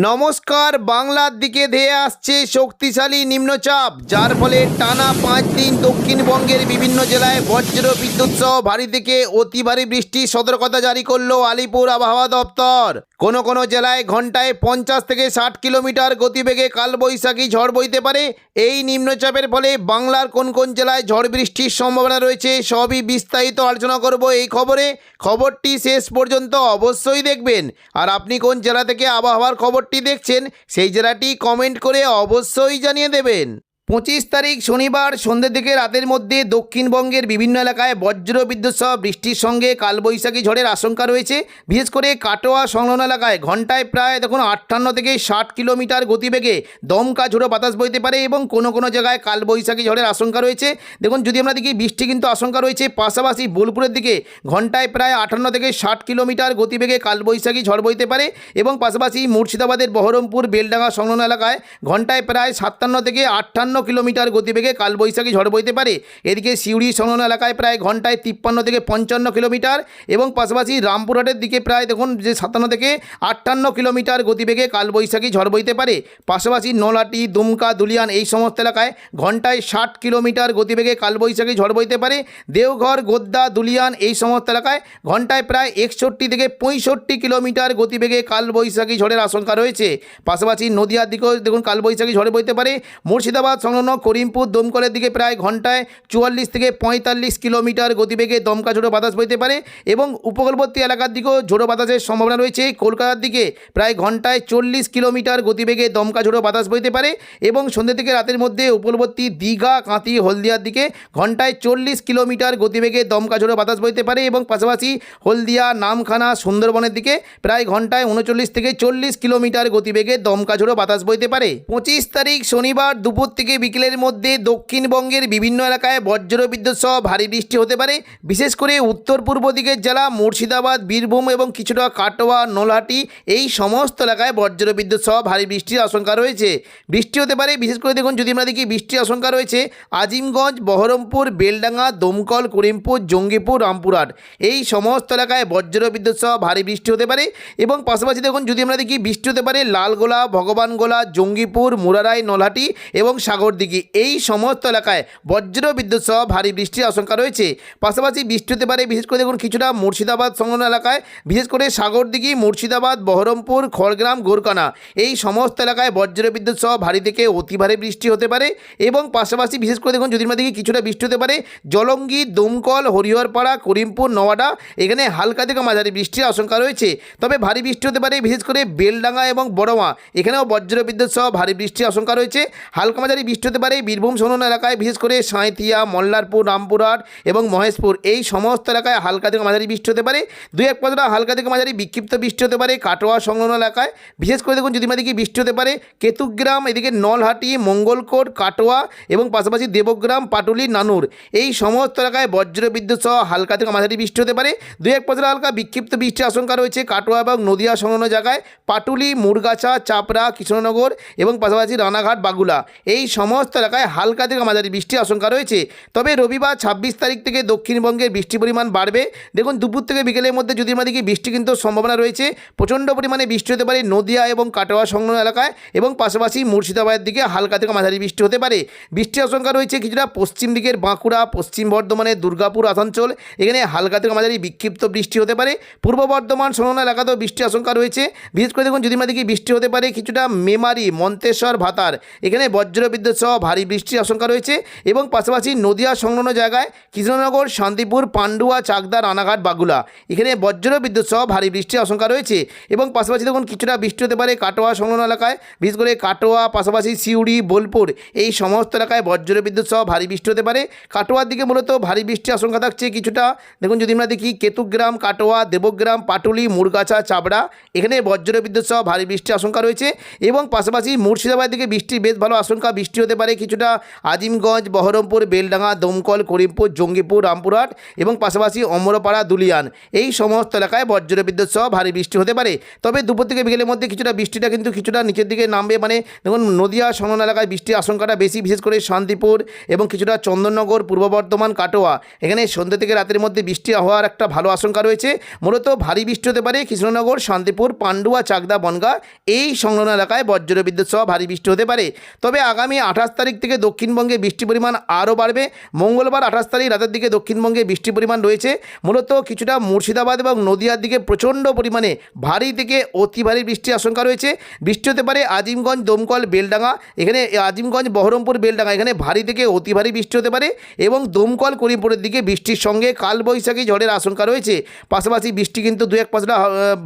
নমস্কার। বাংলার দিকে ধেয়ে আসছে শক্তিশালী নিম্নচাপ, যার ফলে টানা 5 দিন দক্ষিণবঙ্গের বিভিন্ন জেলায় বজ্র বিদ্যুৎ সহ ভারী থেকে অতি ভারী বৃষ্টির সতর্কতা জারি করলো আলিপুর আবহাওয়া দপ্তর। কোনো জেলায় ঘন্টায় 50 থেকে 60 কিলোমিটার গতিবেগে কালবৈশাখী ঝড় বইতে পারে। এই নিম্নচাপের ফলে বাংলার কোন জেলায় ঝড় বৃষ্টির সম্ভাবনা রয়েছে সবই বিস্তারিত আলোচনা করব এই খবরটি শেষ পর্যন্ত অবশ্যই দেখবেন। আর আপনি কোন জেলা থেকে আবহাওয়ার খবরটি দেখছেন সেই জেলাটি কমেন্ট করে অবশ্যই জানিয়ে দেবেন। 25 তারিখ শনিবার সন্ধ্যে থেকে রাতের মধ্যে দক্ষিণবঙ্গের বিভিন্ন এলাকায় বজ্র বিদ্যুৎ সহ বৃষ্টির সঙ্গে কালবৈশাখী ঝড়ের আশঙ্কা রয়েছে। বিশেষ করে কাটোয়া সংলগ্ন এলাকায় ঘন্টায় প্রায় 58 থেকে 60 কিলোমিটার গতিবেগে দমকা ঝোড়ো বাতাস বইতে পারে এবং কোনো জায়গায় কালবৈশাখী ঝড়ের আশঙ্কা রয়েছে। দেখুন, যদি আমরা দেখি বৃষ্টি কিন্তু আশঙ্কা রয়েছে। পাশাপাশি বোলপুরের দিকে ঘন্টায় প্রায় 58 থেকে 60 কিলোমিটার গতিবেগে কালবৈশাখী ঝড় বইতে পারে এবং পাশাপাশি মুর্শিদাবাদের বহরমপুর বেলডাঙ্গা সংলগ্ন এলাকায় ঘন্টায় প্রায় 57 থেকে 58 কিলোমিটার গতিবেগে কালবৈশাখী ঝড় বইতে পারে। এদিকে সিউড়ি সংলগ্ন এলাকায় প্রায় ঘন্টায় 53 থেকে 55 কিলোমিটার এবং পাশাপাশি রামপুরহাটের দিকে প্রায় দেখুন যে 57 থেকে 58 কিলোমিটার গতিবেগে কালবৈশাখী ঝড় বইতে পারে। পাশাপাশি নলহাটি, দুমকা, দুলিয়ান এই সমস্ত এলাকায় ঘন্টায় 60 কিলোমিটার গতিবেগে কালবৈশাখী ঝড় বইতে পারে। দেওঘর, গোদ্দা, দুলিয়ান এই সমস্ত এলাকায় ঘন্টায় প্রায় 61 থেকে 65 কিলোমিটার গতিবেগে কালবৈশাখী ঝড়ের আশঙ্কা রয়েছে। পাশাপাশি নদিয়ার দিকেও দেখুন কালবৈশাখী ঝড় বইতে পারে। মুর্শিদাবাদ সংলগ্ন করিমপুর, দমকলের দিকে প্রায় ঘন্টায় 44 থেকে 45 কিলোমিটার গতিবেগে দমকা ঝোড়ো বাতাস বইতে পারে এবং উপকূলবর্তী এলাকার দিকেও ঝোড়ো বাতাসের সম্ভাবনা রয়েছে। কলকাতার দিকে প্রায় ঘন্টায় 40 কিলোমিটার গতিবেগে দমকা ঝোড়ো বাতাস বইতে পারে এবং সন্ধ্যে থেকে রাতের মধ্যে উপকূলবর্তী দীঘা, কাঁথি, হলদিয়ার দিকে ঘন্টায় 40 কিলোমিটার গতিবেগে দমকা ঝোড়ো বাতাস বইতে পারে এবং পাশাপাশি হলদিয়া, নামখানা, সুন্দরবনের দিকে প্রায় ঘন্টায় 39 থেকে 40 কিলোমিটার গতিবেগে দমকা ঝোড়ো বাতাস বইতে পারে। 25 তারিখ শনিবার দুপুর থেকে বিকেলের মধ্যে দক্ষিণবঙ্গের বিভিন্ন এলাকায় বজ্র বিদ্যুৎ সহ ভারী বৃষ্টি হতে পারে। বিশেষ করে উত্তর পূর্ব দিকের জেলা মুর্শিদাবাদ, বীরভূম এবং কিছুটা কাটোয়া, নলহাটি এই সমস্ত এলাকায় বজ্র বিদ্যুৎ সহ ভারী বৃষ্টির আশঙ্কা রয়েছে। বৃষ্টি হতে পারে। বিশেষ করে দেখুন, যদি আমরা দেখি বৃষ্টির আশঙ্কা রয়েছে আজিমগঞ্জ, বহরমপুর, বেলডাঙ্গা, দমকল, করিমপুর, জঙ্গিপুর, রামপুরহাট এই সমস্ত এলাকায় বজ্র বিদ্যুৎ সহ ভারী বৃষ্টি হতে পারে এবং পাশাপাশি দেখুন যদি আমরা দেখি বৃষ্টি হতে পারে লালগোলা, ভগবানগোলা, জঙ্গিপুর, মুরারাই, নলহাটি এবং সাগরদিঘি এই সমস্ত এলাকায় বজ্র বিদ্যুৎ সহ ভারী বৃষ্টির আশঙ্কা রয়েছে। পাশাপাশি বৃষ্টি হতে পারে বিশেষ করে দেখুন কিছুটা মুর্শিদাবাদ সংলগ্ন এলাকায়, বিশেষ করে সাগরদিঘি, মুর্শিদাবাদ, বহরমপুর, খড়গ্রাম, গোরকানা এই সমস্ত এলাকায় বজ্র বিদ্যুৎ সহ ভারী থেকে অতি ভারী বৃষ্টি হতে পারে এবং পাশাপাশি বিশেষ করে দেখুন যদি আমরা দেখি কিছুটা বৃষ্টি হতে পারে জলঙ্গি, দমকল, হরিহরপাড়া, করিমপুর, নওয়াডা এখানে হালকা থেকে মাঝারি বৃষ্টির আশঙ্কা রয়েছে। তবে ভারী বৃষ্টি হতে পারে বিশেষ করে বেলডাঙ্গা এবং বড়মা এখানেও বজ্র বিদ্যুৎ সহ ভারী বৃষ্টির আশঙ্কা রয়েছে। হালকা মাঝারি বৃষ্টি হতে পারে বীরভূম সংলগ্ন এলাকায়, বিশেষ করে সাঁইথিয়া, মল্লারপুর, রামপুরহাট এবং মহেশপুর এই সমস্ত এলাকায় হালকা থেকে মাঝারি বৃষ্টি হতে পারে। দুই এক পাঁচটা হালকা থেকে মাঝারি বিক্ষিপ্ত বৃষ্টি হতে পারে কাটোয়া সংলগ্ন এলাকায়। বিশেষ করে দেখুন যদি আমরা দেখি বৃষ্টি হতে পারে কেতুগ্রাম, এদিকে নলহাটি, মঙ্গলকোট, কাটোয়া এবং পাশাপাশি দেবগ্রাম, পাটুলি, নানুর এই সমস্ত এলাকায় বজ্র বিদ্যুৎ সহ হালকা থেকে মাঝারি বৃষ্টি হতে পারে। দুই এক পাঁচটা হালকা বিক্ষিপ্ত বৃষ্টির আশঙ্কা রয়েছে কাটোয়া এবং নদিয়া সংলগ্ন জায়গায়, পাটুলি, মুরগাছা, চাপড়া, কৃষ্ণনগর এবং পাশাপাশি রানাঘাট, বাগুলা এই সমস্ত এলাকায় হালকা থেকে মাঝারি বৃষ্টির আশঙ্কা রয়েছে। তবে রবিবার 26 তারিখ থেকে দক্ষিণবঙ্গের বৃষ্টির পরিমাণ বাড়বে। দেখুন দুপুর থেকে বিকেলের মধ্যে যদি আমরা দেখি বৃষ্টি কিন্তু সম্ভাবনা রয়েছে। প্রচণ্ড পরিমাণে বৃষ্টি হতে পারে নদিয়া এবং কাটোয়া সংলগ্ন এলাকায় এবং পাশাপাশি মুর্শিদাবাদের দিকে হালকা থেকে মাঝারি বৃষ্টি হতে পারে। বৃষ্টির আশঙ্কা রয়েছে কিছুটা পশ্চিম দিকের বাঁকুড়া, পশ্চিম বর্ধমানের দুর্গাপুর, আসানসোল এখানে হালকা থেকে মাঝারি বিক্ষিপ্ত বৃষ্টি হতে পারে। পূর্ব বর্ধমান সংলগ্ন এলাকাতেও বৃষ্টির আশঙ্কা রয়েছে। বিশেষ করে দেখুন যদি আমরা দেখি বৃষ্টি হতে পারে কিছুটা মেমারি, মন্তেশ্বর, ভাতার এখানে বজ্র বিদ্যুৎ সহ ভারী বৃষ্টির আশঙ্কা রয়েছে এবং পাশাপাশি নদিয়া সংলগ্ন জায়গায় কৃষ্ণনগর, শান্তিপুর, পান্ডুয়া, চাকদা, রানাঘাট, বাগুলা এখানে বজ্র বিদ্যুৎ সহ ভারী বৃষ্টির আশঙ্কা রয়েছে এবং পাশাপাশি দেখুন কিছুটা বৃষ্টি হতে পারে কাটোয়া সংলগ্ন এলাকায়, বিশেষ করে কাটোয়া, পাশাপাশি সিউড়ি, বোলপুর এই সমস্ত এলাকায় বজ্র বিদ্যুৎ সহ ভারী বৃষ্টি হতে পারে। কাটোয়ার দিকে মূলত ভারী বৃষ্টির আশঙ্কা থাকছে কিছুটা। দেখুন যদি আমরা দেখি কেতুগ্রাম, কাটোয়া, দেবগ্রাম, পাটুলি, মুরগাছা, চাবড়া এখানে বজ্র বিদ্যুৎ সহ ভারী বৃষ্টির আশঙ্কা রয়েছে এবং পাশাপাশি মুর্শিদাবাদ দিকে বৃষ্টির বেশ ভালো আশঙ্কা, বৃষ্টি হতে পারে কিছুটা আজিমগঞ্জ, বহরমপুর, বেলডাঙ্গা, দমকল, করিমপুর, জঙ্গিপুর, রামপুরহাট এবং পাশাপাশি অমরপাড়া, দুলিয়ান এই সমস্ত এলাকায় বজ্রবিদ্যুৎ সহ ভারী বৃষ্টি হতে পারে। তবে দুপুর থেকে বিকেলের মধ্যে কিছুটা বৃষ্টিটা কিন্তু কিছুটা নিচের দিকে নামবে, মানে দেখুন নদিয়া সংলগ্ন এলাকায় বৃষ্টির আশঙ্কাটা বেশি, বিশেষ করে শান্তিপুর এবং কিছুটা চন্দননগর, পূর্ব বর্ধমান, কাটোয়া এখানে সন্ধ্যা থেকে রাতের মধ্যে বৃষ্টি হওয়ার একটা ভালো আশঙ্কা রয়েছে। মূলত ভারী বৃষ্টি হতে পারে কৃষ্ণনগর, শান্তিপুর, পান্ডুয়া, চাকদা, বনগাঁ এই সংলগ্ন এলাকায় বজ্রবিদ্যুৎ সহ ভারী বৃষ্টি হতে পারে। তবে আগামী 28 তারিখ থেকে দক্ষিণবঙ্গে বৃষ্টির পরিমাণ আরও বাড়বে। মঙ্গলবার 28 তারিখ রাতের দিকে দক্ষিণবঙ্গে বৃষ্টির পরিমাণ রয়েছে। মূলত কিছুটা মুর্শিদাবাদ এবং নদিয়ার দিকে প্রচণ্ড পরিমাণে ভারী থেকে অতি ভারী বৃষ্টির আশঙ্কা রয়েছে। বৃষ্টি হতে পারে আজিমগঞ্জ, দমকল, বেলডাঙ্গা এখানে আজিমগঞ্জ, বহরমপুর, বেলডাঙ্গা এখানে ভারী থেকে অতি ভারী বৃষ্টি হতে পারে এবং দমকল, করিমপুরের দিকে বৃষ্টির সঙ্গে কালবৈশাখী ঝড়ের আশঙ্কা রয়েছে। পাশাপাশি বৃষ্টি কিন্তু 2-1 পাঁচটা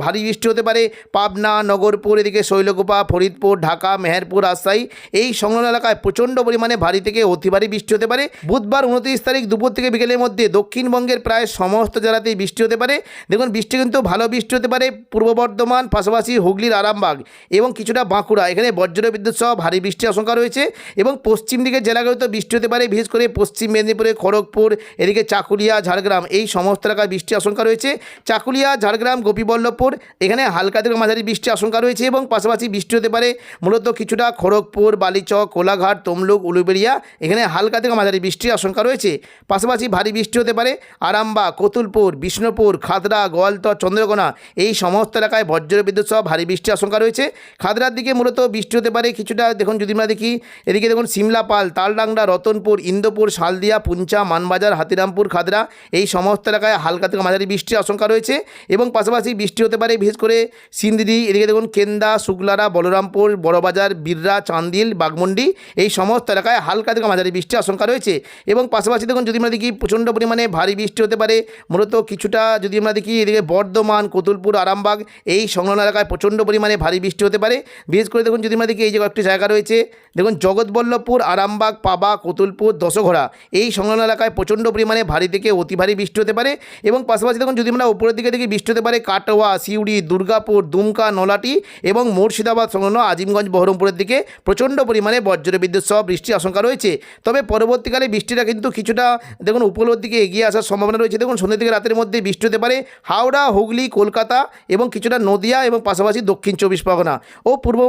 ভারী বৃষ্টি হতে পারে পাবনা, নগরপুর এদিকে শৈলকুপা, ফরিদপুর, ঢাকা, মেহেরপুর, রাজশাহী এই সংলগ্ন এলাকায় প্রচণ্ড পরিমাণে ভারী থেকে অতি ভারী বৃষ্টি হতে পারে। বুধবার 29 তারিখ দুপুর থেকে বিকেলের মধ্যে দক্ষিণবঙ্গের প্রায় সমস্ত জেলাতেই বৃষ্টি হতে পারে। দেখুন বৃষ্টি কিন্তু ভালো বৃষ্টি হতে পারে পূর্ব বর্ধমান, পাশাপাশি হুগলির আরামবাগ এবং কিছুটা বাঁকুড়া এখানে বজ্রবিদ্যুৎ সহ ভারী বৃষ্টির আশঙ্কা রয়েছে এবং পশ্চিম দিকের জেলাগুলোতে বৃষ্টি হতে পারে, বিশেষ করে পশ্চিম মেদিনীপুরে খড়গপুর এদিকে চাকুলিয়া, ঝাড়গ্রাম এই সমস্ত এলাকায় বৃষ্টির আশঙ্কা রয়েছে। চাকুলিয়া, ঝাড়গ্রাম, গোপীবল্লভপুর এখানে হালকা থেকে মাঝারি বৃষ্টির আশঙ্কা রয়েছে এবং পাশাপাশি বৃষ্টি হতে পারে মূলত কিছুটা খড়গপুর, বালিচক, কোলাঘাট, তমলুক, উলুবেড়িয়া এখানে হালকা থেকে মাঝারি বৃষ্টির আশঙ্কা রয়েছে। পাশাপাশি ভারী বৃষ্টি হতে পারে আরামবাগ, কতুলপুর, বিষ্ণুপুর, খাতড়া, গোয়ালতর, চন্দ্রকোনা এই সমস্ত এলাকায় বজ্রবিদ্যুৎ সহ ভারী বৃষ্টির আশঙ্কা রয়েছে। খাতড়ার দিকে মূলত বৃষ্টি হতে পারে কিছুটা, দেখুন যদি আমরা দেখি এদিকে দেখুন সিমলাপাল, তালডাংরা, রতনপুর, ইন্দোপুর, শালদিয়া, পুঞ্চা, মানবাজার, হাতিরামপুর, খাতড়া এই সমস্ত এলাকায় হালকা থেকে মাঝারি বৃষ্টির আশঙ্কা রয়েছে এবং পাশাপাশি বৃষ্টি হতে পারে বিশেষ করে সিন্দিরি এদিকে দেখুন কেন্দা, শুক্লারা, বলরামপুর, বড়বাজার, বিররা, চান্দিল, বাগমুন্ডি এই সমস্ত এলাকায় হালকা থেকে মাঝারি বৃষ্টির আশঙ্কা রয়েছে এবং পাশাপাশি দেখুন যদি আমরা দেখি প্রচণ্ড পরিমাণে ভারী বৃষ্টি হতে পারে মূলত কিছুটা যদি আমরা দেখি এদিকে বর্ধমান, কতুলপুর, আরামবাগ এই সংলগ্ন এলাকায় প্রচণ্ড পরিমাণে ভারী বৃষ্টি হতে পারে। বিশেষ করে দেখুন যদি আমরা দেখি এই যে কয়েকটি জায়গা রয়েছে দেখুন জগৎবল্লভপুর, আরামবাগ, পাবা, কতুলপুর, দশঘোড়া এই সংলগ্ন এলাকায় প্রচণ্ড পরিমাণে ভারী থেকে অতি ভারী বৃষ্টি হতে পারে এবং পাশাপাশি দেখুন যদি আমরা উপরের দিকে দেখি বৃষ্টি হতে পারে কাটোয়া, সিউড়ি, দুর্গাপুর, দুমকা, নলাটি এবং মুর্শিদাবাদ সংলগ্ন আজিমগঞ্জ, বহরমপুরের দিকে প্রচণ্ড পরিমাণে বজ্রবিদ্যুৎ সহ বৃষ্টির আশঙ্কা রয়েছে। তবে পরবর্তীকালে বৃষ্টিটা কিন্তু কিছুটা দেখুন উপরের দিকে এগিয়ে আসার সম্ভাবনা রয়েছে। দেখুন সন্ধ্যা থেকে রাতের মধ্যে বৃষ্টি হতে পারে হাওড়া, হুগলি, কলকাতা এবং কিছুটা নদিয়া এবং পাশাপাশি দক্ষিণ 24 পরগনা ও পূর্ব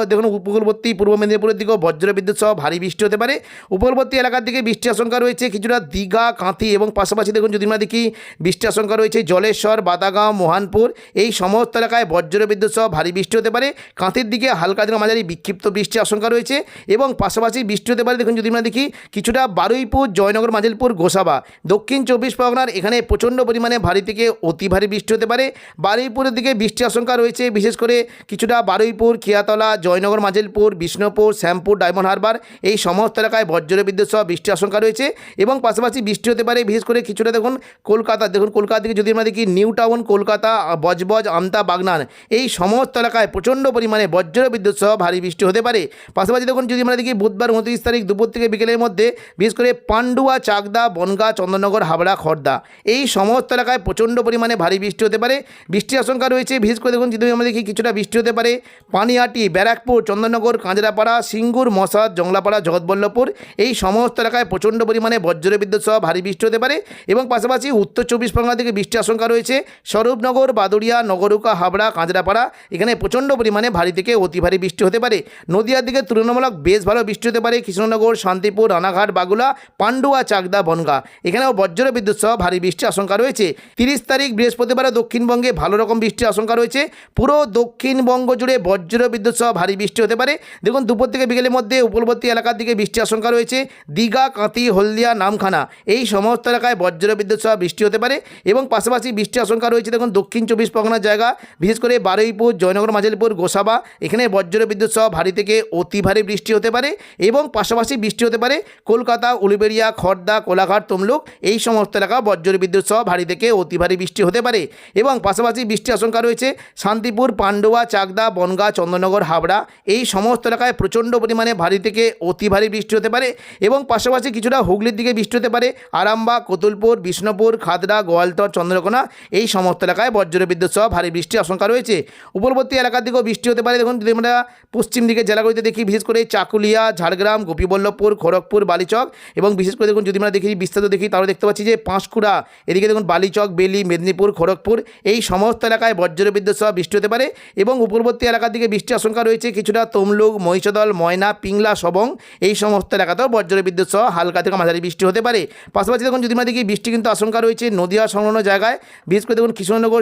দেখুন উপকূলবর্তী পূর্ব মেদিনীপুরের দিকেও বজ্রবিদ্যুৎ সহ ভারী বৃষ্টি হতে পারে। উপকূলবর্তী এলাকার দিকে বৃষ্টির আশঙ্কা রয়েছে কিছুটা দীঘা, কাঁথি এবং পাশাপাশি দেখুন যদি আমরা দেখি বৃষ্টির আশঙ্কা রয়েছে জলেশ্বর, বাদাগাঁও, মোহানপুর এই সমস্ত এলাকায় বজ্রবিদ্যুৎ সহ ভারী বৃষ্টি হতে পারে। কাঁথির দিকে হালকা থেকে মাঝারি বিক্ষিপ্ত বৃষ্টির আশঙ্কা রয়েছে এবং পাশাপাশি বৃষ্টি হতে পারে দেখুন যদি আমরা দেখি কিছুটা বারুইপুর, জয়নগর, মাজিলপুর, গোসাবা দক্ষিণ 24 পরগনার এখানে প্রচণ্ড পরিমাণে ভারী থেকে অতি ভারী বৃষ্টি হতে পারে। বারুইপুরের দিকে বৃষ্টির আশঙ্কা রয়েছে বিশেষ করে কিছুটা বারুইপুর, খিয়াতলা, জয়নগর, মাজিলপুর, বিষ্ণুপুর, শ্যামপুর, ডায়মন্ড হারবার এই সমস্ত এলাকায় বজ্রবিদ্যুৎ সহ বৃষ্টির আশঙ্কা রয়েছে এবং পাশাপাশি বৃষ্টি হতে পারে বিশেষ করে কিছুটা দেখুন কলকাতা, দেখুন কলকাতা দিকে যদি আমরা দেখি নিউ টাউন, কলকাতা, বজবজ, আমতা, বাগনান এই সমস্ত এলাকায় প্রচণ্ড পরিমাণে বজ্রবিদ্যুৎ সহ ভারী বৃষ্টি হতে পারে। পাশাপাশি দেখুন যদি আমরা দেখি বুধবার 29 তারিখ দুপুর থেকে বিকেলের মধ্যে বিশেষ করে পান্ডুয়া, চাকদা, বনগাঁ, চন্দননগর, হাবড়া, খড়দা এই সমস্ত এলাকায় প্রচণ্ড পরিমাণে ভারী বৃষ্টি হতে পারে। বৃষ্টির আশঙ্কা রয়েছে বিশেষ করে দেখুন যদি আমরা দেখি কিছুটা বৃষ্টি হতে পারে পানিহাটি, ব্যারাকপুর, চন্দননগর, কাঁচরাপাড়া, সিঙ্গুর, মশাদ, জংলাপাড়া, জগৎবল্লভপুর এই সমস্ত এলাকায় প্রচণ্ড পরিমাণে বজ্রবিদ্যুৎ সহ ভারী বৃষ্টি হতে পারে এবং পাশাপাশি উত্তর 24 পরগনা থেকে বৃষ্টির আশঙ্কা রয়েছে স্বরূপনগর, বাদুড়িয়া, নগরুকা, হাবড়া, কাঁচরাপাড়া এখানে প্রচণ্ড পরিমাণে ভারী থেকে অতি ভারী বৃষ্টি হতে পারে। নদিয়ার দিকে তুলনামূলক বেশ ভালো বৃষ্টি হতে পারে কৃষ্ণনগর, শান্তিপুর, রানাঘাট, বাগুলা, পান্ডুয়া, চাকদা, বনগাঁ এখানেও বজ্রবিদ্যুৎ সহ ভারী বৃষ্টির আশঙ্কা রয়েছে। 30 তারিখ বৃহস্পতিবার দক্ষিণবঙ্গে ভালো রকম বৃষ্টির আশঙ্কা রয়েছে। পুরো দক্ষিণবঙ্গ জুড়ে বজ্রবিদ্যুৎ সহ ভারী বৃষ্টি হতে পারে। দেখুন দুপুর থেকে বিকেলের মধ্যে উপকূলবর্তী এলাকার দিকে বৃষ্টির আশঙ্কা রয়েছে দীঘা, কাঁথি, হলদিয়া, নামখানা এই সমস্ত এলাকায় বজ্রবিদ্যুৎ সহ বৃষ্টি হতে পারে এবং পাশাপাশি বৃষ্টির আশঙ্কা রয়েছে দেখুন দক্ষিণ 24 পরগনার জায়গা বিশেষ করে বারুইপুর, জয়নগর, মাজিলপুর, গোসাবা এখানে বজ্রবিদ্যুৎ সহ ভারী থেকে অতি ভারী বৃষ্টি হতে পারে এবং পাশাপাশি বৃষ্টি হতে পারে কলকাতা, উলুবেড়িয়া, খড়দা, কোলাঘাট, তমলুক এই সমস্ত এলাকা বজ্রবিদ্যুৎ সহ ভারী থেকে অতি ভারী বৃষ্টি হতে পারে এবং পাশাপাশি বৃষ্টির আশঙ্কা রয়েছে শান্তিপুর, পান্ডুয়া, চাকদা, বনগাঁ, চন্দননগর, হাবড়া এই সমস্ত এলাকায় প্রচণ্ড পরিমাণে ভারী থেকে অতি ভারী বৃষ্টি হতে পারে এবং পাশাপাশি কিছুটা হুগলির দিকে বৃষ্টি হতে পারে আরামবাগ, কতুলপুর, বিষ্ণুপুর, খাতড়া, গোয়ালতর, চন্দ্রকোনা এই সমস্ত এলাকায় বজ্রবিদ্যুৎ সহ ভারী বৃষ্টির আশঙ্কা রয়েছে। উপকূলবর্তী এলাকার দিকেও বৃষ্টি হতে পারে। দেখুন যদি আমরা পশ্চিম দিকে জেলাগুলিতে দেখি বিশেষ করে চাকুলিয়া, চাকুলিয়া, ঝাড়গ্রাম, গোপীবল্লভপুর, খড়গপুর, বালিচক এবং বিশেষ করে দেখুন যদি আমরা দেখি বিস্তারিত দেখি তাহলে দেখতে পাচ্ছি যে পাঁশকুড়া, এদিকে দেখুন বালিচক, বেলি, মেদিনীপুর, খড়গপুর এই সমস্ত এলাকায় বজ্রবিদ্যুৎ সহ বৃষ্টি হতে পারে এবং উপরবর্তী এলাকার দিকে বৃষ্টির আশঙ্কা রয়েছে কিছুটা তমলুক, মহিষাদল, ময়না, পিংলা, সবং এই সমস্ত এলাকাতেও বজ্রবিদ্যুৎ সহ হালকা থেকে মাঝারি বৃষ্টি হতে পারে। পাশাপাশি দেখুন যদি আমরা দেখি বৃষ্টি কিন্তু আশঙ্কা রয়েছে নদিয়া সংলগ্ন জায়গায়, বিশেষ করে দেখুন কৃষ্ণনগর,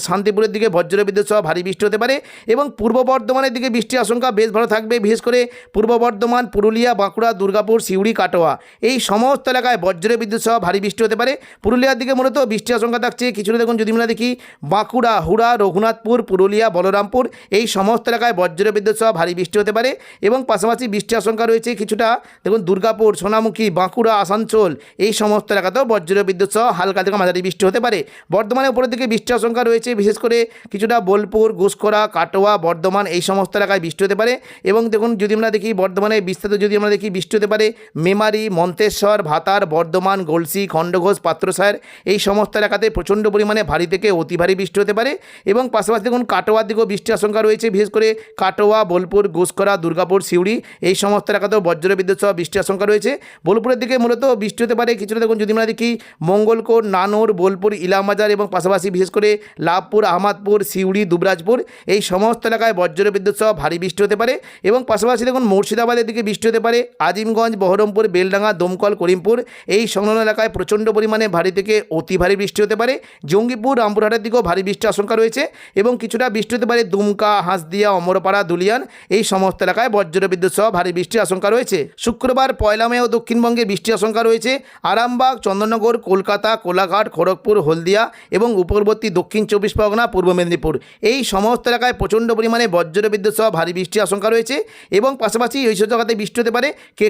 শান্তিপুরের দিকে বজ্রবিদ্যুৎ সহ ভারী বৃষ্টি হতে পারে এবং পূর্ব বর্ধমানের দিকে বৃষ্টির আশঙ্কা বেশ ভালো থাকবে, বিশেষ করে পূর্ব বর্ধমান, পুরুলিয়া, বাঁকুড়া, দুর্গাপুর, সিউড়ি, কাটোয়া এই সমস্ত এলাকায় বজ্রবিদ্যুৎ সহ ভারী বৃষ্টি হতে পারে। পুরুলিয়ার দিকে মূলত বৃষ্টির আশঙ্কা থাকছে কিছুটা দেখুন যদি আমরা দেখি বাঁকুড়া, হুড়া, রঘুনাথপুর, পুরুলিয়া, বলরামপুর এই সমস্ত এলাকায় বজ্রবিদ্যুৎ সহ ভারী বৃষ্টি হতে পারে এবং পাশাপাশি বৃষ্টির আশঙ্কা রয়েছে কিছুটা দেখুন দুর্গাপুর, সোনামুখী, বাঁকুড়া, আসানসোল এই সমস্ত এলাকাতেও বজ্রবিদ্যুৎ সহ হালকা থেকে মাঝারি বৃষ্টি হতে পারে। বর্ধমানের উপরের দিকে বৃষ্টির আশঙ্কা রয়েছে, বিশেষ করে কিছুটা বোলপুর, ঘুষকরা, কাটোয়া, বর্ধমান এই সমস্ত এলাকায় বৃষ্টি হতে পারে এবং দেখুন যদি আমরা দেখি বর্ধমানে বিস্তারিত যদি আমরা দেখি বৃষ্টি হতে পারে মেমারি, মন্তেশ্বর, ভাতার, বর্ধমান, গলসি, খণ্ডঘোষ, পাত্রসার এই সমস্ত এলাকাতে প্রচণ্ড পরিমাণে ভারী থেকে অতি ভারী বৃষ্টি হতে পারে এবং পাশাপাশি দেখুন কাটোয়ার দিকেও বৃষ্টির আশঙ্কা রয়েছে, বিশেষ করে কাটোয়া, বোলপুর, ঘুষকরা, দুর্গাপুর, সিউড়ি এই সমস্ত এলাকাতেও বজ্রবিদ্যুৎ সহ বৃষ্টির আশঙ্কা রয়েছে। বোলপুরের দিকে মূলত বৃষ্টি হতে পারে কিছুটা দেখুন যদি আমরা দেখি মঙ্গলকোট, নানুর, বোলপুর, ইলামবাজার এবং পাশাপাশি বিশেষ করে লাভপুর, আহমদপুর, সিউড়ি, দুবরাজপুর এই সমস্ত এলাকায় বজ্রবিদ্যুৎ সহ ভারী বৃষ্টি হতে পারে এবং পাশাপাশি দেখুন মুর্শিদাবাদের দিকে বৃষ্টি হতে পারে আজিমগঞ্জ, বহরমপুর, বেলডাঙ্গা, দমকল, করিমপুর এই সংলগ্ন এলাকায় প্রচণ্ড পরিমাণে ভারী থেকে অতি ভারী বৃষ্টি হতে পারে। জঙ্গিপুর, রামপুরহাটের দিকেও ভারী বৃষ্টির আশঙ্কা রয়েছে এবং কিছুটা বৃষ্টি হতে পারে দুমকা, হাঁসদিয়া, অমরপাড়া, দুলিয়ান এই সমস্ত এলাকায় বজ্রবিদ্যুৎ সহ ভারী বৃষ্টির আশঙ্কা রয়েছে। শুক্রবার 1 মে ও দক্ষিণবঙ্গে বৃষ্টির আশঙ্কা রয়েছে আরামবাগ, চন্দননগর, কলকাতা, কোলাঘাট, খড়গপুর, হলদিয়া এবং উপকূলবর্তী দক্ষিণ 24 পরগনা, পূর্ব মেদিনীপুর এই সমস্ত এলাকায় প্রচণ্ড পরিমাণে বজ্রবিদ্যুৎ সহ ভারী বৃষ্টির আশঙ্কা রয়েছে এবং পাশাপাশি এই সব জায়গাতে বৃষ্টি হতে পারে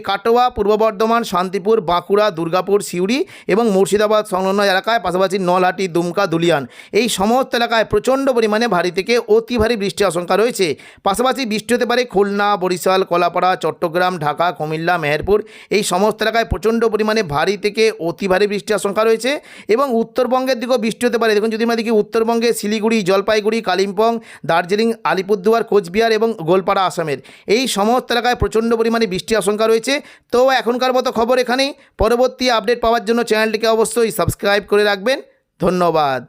কাটোয়া, পূর্ব বর্ধমান, শান্তিপুর, বাঁকুড়া, দুর্গাপুর, সিউড়ি এবং মুর্শিদাবাদ সংলগ্ন এলাকায়, পাশাপাশি নলহাটি, দুমকা, দুলিয়ান এই সমস্ত এলাকায় প্রচণ্ড পরিমাণে ভারী থেকে অতি ভারী বৃষ্টির আশঙ্কা রয়েছে। পাশাপাশি বৃষ্টি হতে পারে খুলনা, বরিশাল, কলাপাড়া, চট্টগ্রাম, ঢাকা, কুমিল্লা, মেহেরপুর এই সমস্ত এলাকায় প্রচণ্ড পরিমাণে ভারী থেকে অতি ভারী বৃষ্টির আশঙ্কা রয়েছে এবং উত্তরবঙ্গের দিকেও বৃষ্টি হতে পারে। দেখুন যদি আমরা দেখি উত্তরবঙ্গে শিলিগুড়ি, জলপাইগুড়ি, কালিম্পং, দার্জিলিং, আলিপুরদুয়ার, কোচবিহার এবং গোলপাড়া আসামের এই সমস্ত এলাকায় প্রচণ্ড পরিমাণে বৃষ্টির আশঙ্কা রয়েছে। তো এখনকার মতো খবর এখানেই। পরবর্তী আপডেট পাওয়ার জন্য চ্যানেলটিকে অবশ্যই সাবস্ক্রাইব করে রাখবেন। ধন্যবাদ।